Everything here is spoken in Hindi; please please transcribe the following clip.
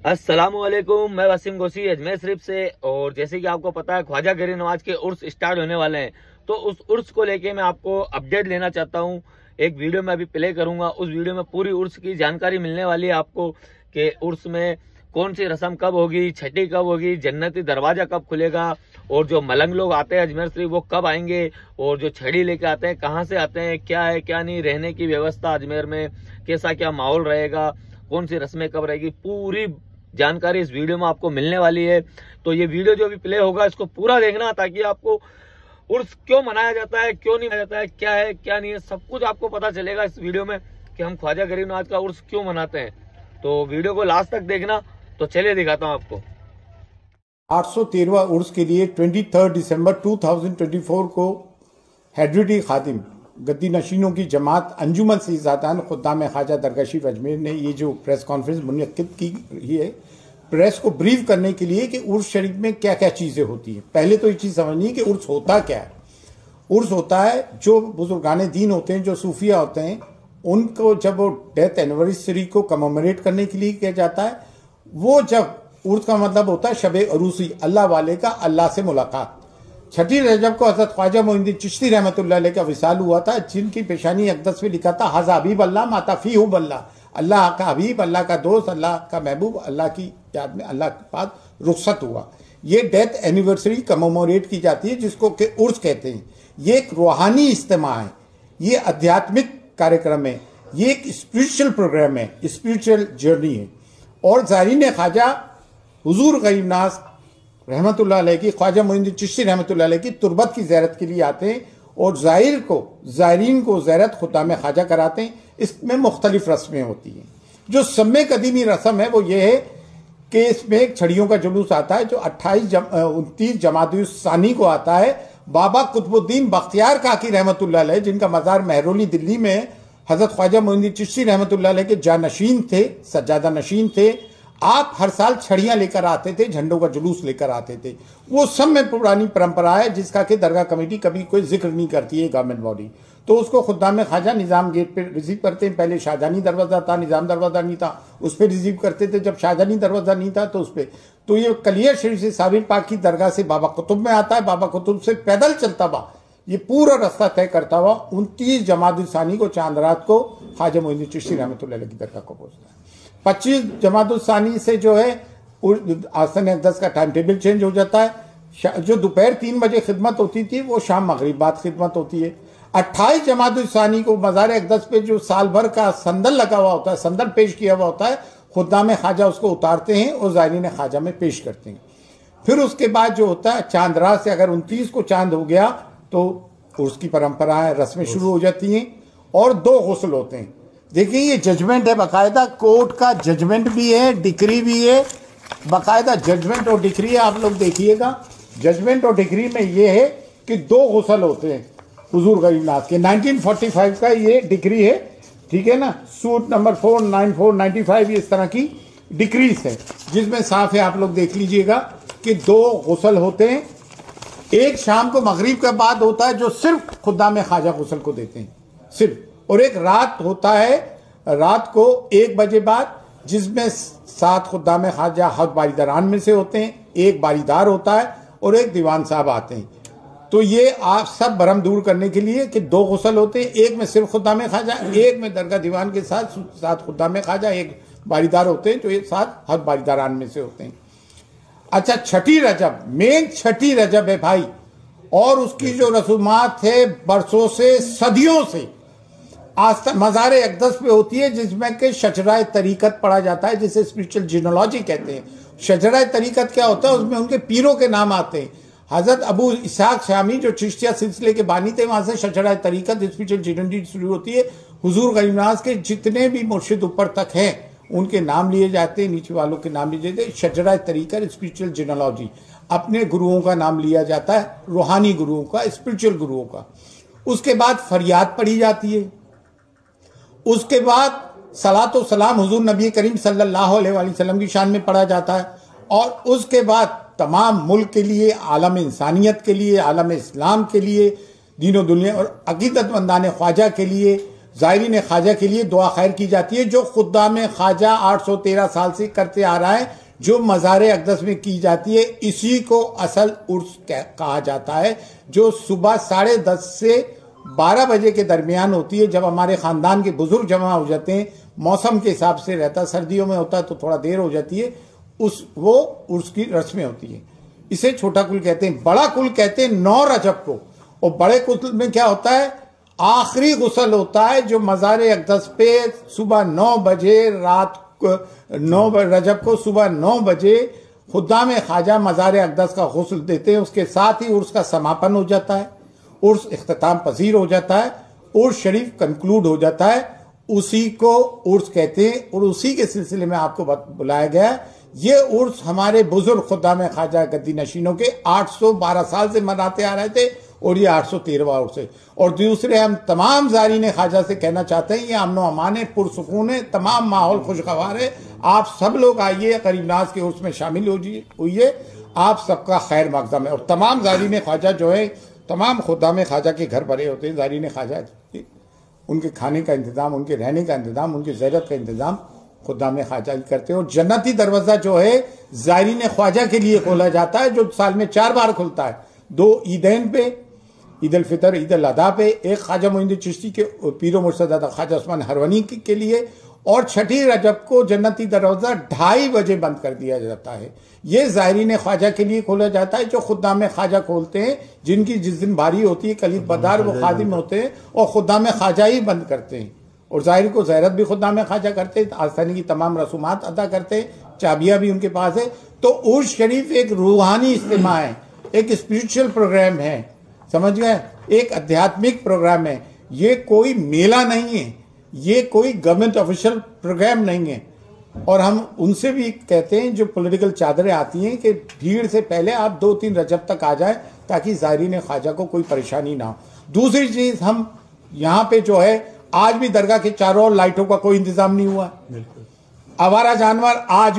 अस्सलामुअलैकुम, मैं वसीम गोसी अजमेर शरीफ से। और जैसे कि आपको पता है ख्वाजा गरीब नवाज के उर्स स्टार्ट होने वाले हैं, तो उस उर्स को लेके मैं आपको अपडेट लेना चाहता हूं। एक वीडियो में अभी प्ले करूंगा, उस वीडियो में पूरी उर्स की जानकारी मिलने वाली है आपको कि उर्स में कौन सी रस्म कब होगी, छठी कब होगी, जन्नती दरवाजा कब खुलेगा, और जो मलंग लोग आते हैं अजमेर शरीफ वो कब आएंगे, और जो छड़ी लेके आते हैं कहाँ से आते हैं, क्या है क्या नहीं, रहने की व्यवस्था अजमेर में कैसा क्या माहौल रहेगा, कौन सी रस्में कब रहेगी, पूरी जानकारी इस वीडियो में आपको मिलने वाली है। तो ये वीडियो जो भी प्ले होगा इसको पूरा देखना, ताकि आपको उर्स क्यों मनाया जाता है, क्यों नहीं मनाया जाता है, क्या है क्या नहीं है, सब कुछ आपको पता चलेगा इस वीडियो में कि हम ख्वाजा गरीब नवाज का उर्स क्यों मनाते हैं। तो वीडियो को लास्ट तक देखना। तो चलिए दिखाता हूँ आपको। 813वां उर्स के लिए 23 दिसंबर 2024 को हैदरी खादिम गद्दी नशीनों की जमात अंजुमन सईदातान खुद्दाम ख्वाजा दरगाह शरीफ अजमेर ने ये जो प्रेस कॉन्फ्रेंस मुनक्किद की है, प्रेस को ब्रीफ करने के लिए कि उर्स शरीफ में क्या क्या चीज़ें होती हैं। पहले तो ये चीज़ समझनी है कि उर्स होता क्या है। उर्स होता है जो बुजुर्गान दीन होते हैं, जो सूफिया होते हैं, उनको जब वो डेथ एनिवर्सरी को कमोमरेट करने के लिए किया जाता है, वो जब उर्स का मतलब होता है शब अरूसी, अल्लाह वाले का अल्लाह से मुलाकात। छठी रजब को हज़रत ख्वाजा मोइनुद्दीन चिश्ती रहमतुल्लाह अलैह का विसाल हुआ था, जिनकी पेशानी अक़दस में लिखा था हाज़ा हबीब अल्लाह माता फी हूब अल्लाह, अल्लाह का हबीब, अल्लाह का दोस्त, अल्लाह का महबूब, अल्लाह की याद में अल्लाह के पास रुखसत हुआ। ये डेथ एनिवर्सरी कमोमोरेट की जाती है, जिसको कि उर्स कहते हैं। ये एक रूहानी इज्तिमा है, ये आध्यात्मिक कार्यक्रम है, ये एक स्पिरिचुअल प्रोग्राम है, स्पिरिचुअल जर्नी है। और ज़ायरीन ख्वाजा हुजूर गरीब नवाज रहमतुल्लाह अलैह की, ख्वाजा मोइनुद्दीन चिश्ती रहमतुल्लाह अलैह की तुरबत की ज़ियारत के लिए आते हैं और ज़ायरीन को ज़ियारत खुद्दाम ख्वाजा कराते हैं। इसमें मुख्तलिफ रस्में होती हैं। जो सम्मे कदीमी रस्म है वो ये है कि इसमें एक छड़ियों का जुलूस आता है, जो 29 जमादुल सानी को आता है। बाबा कुतुबुद्दीन बख्तियार काकी रहमतुल्लाह अलैह, जिनका मज़ार महरौली दिल्ली में, हज़रत ख्वाजा मोइनुद्दीन चिश्ती रहमतुल्लाह अलैह के जानशीन थे, सज्जादा नशीन थे। आप हर साल छड़ियाँ लेकर आते थे, झंडों का जुलूस लेकर आते थे। वो सब में पुरानी परंपरा है, जिसका कि दरगाह कमेटी कभी कोई जिक्र नहीं करती है, गवर्नमेंट बॉडी। तो उसको खुद्दाम ख्वाजा निज़ाम गेट पे रिसीव करते हैं। पहले शाहजहानी दरवाज़ा था, निज़ाम दरवाज़ा नहीं था, उस पर रिसीव करते थे। जब शाहजहानी दरवाज़ा नहीं था तो उस पर, तो ये कलिया शरीफ से साबिर पाक की दरगाह से बाबा कुतुब में आता है, बाबा कुतुब से पैदल चलता हुआ ये पूरा रास्ता तय करता हुआ 29 जमादुल सानी को चांद रात को ख्वाजा मोइनुद्दीन चिश्ती रहमतुल्लाह अलैह की दरगाह को पहुंचता है। 25 जमादुल सानी से जो है आसन अक़दस का टाइम टेबल चेंज हो जाता है। जो दोपहर 3 बजे खिदमत होती थी वो शाम मगरिब बाद खिदमत होती है। 28 जमादुल सानी को मज़ार अक़दस पे जो साल भर का संदल लगा हुआ होता है, संदल पेश किया हुआ होता है, खुद्दाम ख्वाजा उसको उतारते हैं और ज़ायरीन ख्वाजा में पेश करते हैं। फिर उसके बाद जो होता है, चांद रात से अगर 29 को चांद हो गया तो उसकी परंपराएं रस्में शुरू हो जाती हैं। और 2 गुस्ल होते हैं। देखिए ये जजमेंट है, बाकायदा कोर्ट का जजमेंट भी है, डिक्री भी है, बाकायदा जजमेंट और डिक्री है। आप लोग देखिएगा, जजमेंट और डिक्री में ये है कि 2 गुस्ल होते हैं हुजूर गरीब नवाज के। 1945 का ये डिक्री है, ठीक है ना, सूट नंबर 494/95, इस तरह की डिक्रीज है, जिसमें साफ है, आप लोग देख लीजिएगा कि 2 गुस्ल होते हैं। एक शाम को मगरिब के बाद होता है, जो सिर्फ खुद्दाम ख्वाजा गुस्ल को देते हैं सिर्फ, और एक रात होता है, रात को 1 बजे बाद, जिसमें 7 खुद्दाम ख्वाजा हक बारीदारान में से होते हैं, एक बारीदार होता है और एक दीवान साहब आते हैं। तो ये आप सब भरम दूर करने के लिए कि 2 गुस्ल होते हैं, एक में सिर्फ खुद्दाम ख्वाजा, एक में दरगाह दीवान के साथ 7 खुद्दाम ख्वाजा, एक बारीदार होते हैं, जो ये 7 हक बारीदारान में से होते हैं। अच्छा, छठी रजब, मेन छठी रजब है भाई, और उसकी जो रसूमात है बरसों से, सदियों से आस्था मज़ार अक़दस पे होती है, जिसमें कि शजराए तरीक़त पढ़ा जाता है, जिसे स्पिरिचुअल जिनोलॉजी कहते हैं। शजराए तरीक़त क्या होता है, उसमें उनके पीरों के नाम आते हैं। हज़रत अबू इसहाक़ शामी जो चिश्तिया सिलसिले के बानी थे, वहाँ से शजराए तरीक़त स्पिरिचुअल जिनोलॉजी शुरू होती है। हुजूर गरीब नवाज के जितने भी मुर्शिद ऊपर तक हैं उनके नाम लिए जाते हैं, नीचे वालों के नाम लिए जाते हैं। शजराए तरीक़त स्पिरिचुअल जिनोलॉजी, अपने गुरुओं का नाम लिया जाता है, रूहानी गुरुओं का, स्पिरिचुअल गुरुओं का। उसके बाद फरियाद पढ़ी जाती है। उसके बाद सलातो सलाम हुजूर नबी करीम सल्लल्लाहु अलैहि वसल्लम की शान में पढ़ा जाता है। और उसके बाद तमाम मुल्क के लिए, आलम इंसानियत के लिए, आलम इस्लाम के लिए, दीनो दुनिया और अकीदतमंदान ख्वाजा के लिए ज़ायरीन ख्वाजा के लिए दुआ खैर की जाती है, जो खुद्दाम ख्वाजा 813 साल से करते आ रहा है, जो मज़ार अक़दस में की जाती है। इसी को असल उर्स कहा जाता है, जो सुबह 10:30 से 12 बजे के दरमियान होती है, जब हमारे ख़ानदान के बुजुर्ग जमा हो जाते हैं। मौसम के हिसाब से रहता है, सर्दियों में होता है तो थोड़ा देर हो जाती है। वो उर्स की रस्में होती है। इसे छोटा कुल कहते हैं। बड़ा कुल कहते हैं 9 रजब को। और बड़े कुल में क्या होता है, आखिरी गुस्ल होता है, जो मज़ार अक़दस पे सुबह 9 बजे, रात 9 रजब को सुबह 9 बजे खुद्दाम ख्वाजा मज़ार अक़दस का गुस्ल देते हैं। उसके साथ ही उर्स का समापन हो जाता है, उर्स इख्तिताम पजीर हो जाता है, उर्स शरीफ कंक्लूड हो जाता है। उसी को उर्स कहते हैं और उसी के सिलसिले में आपको बुलाया गया। ये उर्स हमारे बुजुर्ग खुद्दाम ख्वाजा गद्दी नशीनों के 812 साल से मनाते आ रहे थे और ये 813वां उर्स है। और दूसरे, हम तमाम ज़ायरीन ख्वाजा से कहना चाहते हैं, ये अमन अमान है, पुरसुकून है, तमाम माहौल खुशगवार है। आप सब लोग आइए, करीमनाज के उर्स में शामिल होइए। आप सबका खैर मकदम है। और तमाम ज़ायरीन ख्वाजा जो है, तमाम खुद्दाम ख्वाजा के घर भरे होते हैं। ज़ायरीन ख्वाजा उनके खाने का इंतज़ाम, उनके रहने का इंतज़ाम, उनकी ज़रूरत का इंतज़ाम खुद्दाम ख्वाजा करते हैं। और जन्नती दरवाज़ा जो है ज़ायरीन ख्वाजा के लिए खोला जाता है, जो साल में 4 बार खुलता है। 2 ईदैन पे, ईद अल फितर, ईद अल अदा पे, एक ख्वाजा मोइनुद्दीन चिश्ती के पीरो मुर्शद ख्वाजा उस्मान हरवनी के लिए, और 6 रजब को जन्नती दरवाज़ा 2:30 बजे बंद कर दिया जाता है। ये ज़ायरीन ख्वाजा के लिए खोला जाता है, जो खुद्दाम ख्वाजा खोलते हैं, जिनकी जिस दिन बारी होती है, कलीद बदार, वो खादिम होते हैं और खुद्दाम ख्वाजा ही बंद करते हैं। और ज़ाहिर को ज़ैरत भी खुद्दाम ख्वाजा करते हैं, आस्थानी की तमाम रसूमात अदा करते हैं, चाबियाँ भी उनके पास है। तो उर्स शरीफ एक रूहानी इज्तिमा है, एक स्पिरिचुअल प्रोग्राम है, समझ गए, एक आध्यात्मिक प्रोग्राम है। ये कोई मेला नहीं है, ये कोई गवर्नमेंट ऑफिशियल प्रोग्राम नहीं है। और हम उनसे भी कहते हैं, जो पॉलिटिकल चादरें आती हैं, कि भीड़ से पहले आप 2-3 रजब तक आ जाए, ताकि ज़ायरीन ख्वाजा को कोई परेशानी ना हो। दूसरी चीज़, हम यहाँ पे जो है, आज भी दरगाह के चारों ओर लाइटों का कोई इंतजाम नहीं हुआ। आवारा जानवर आज भी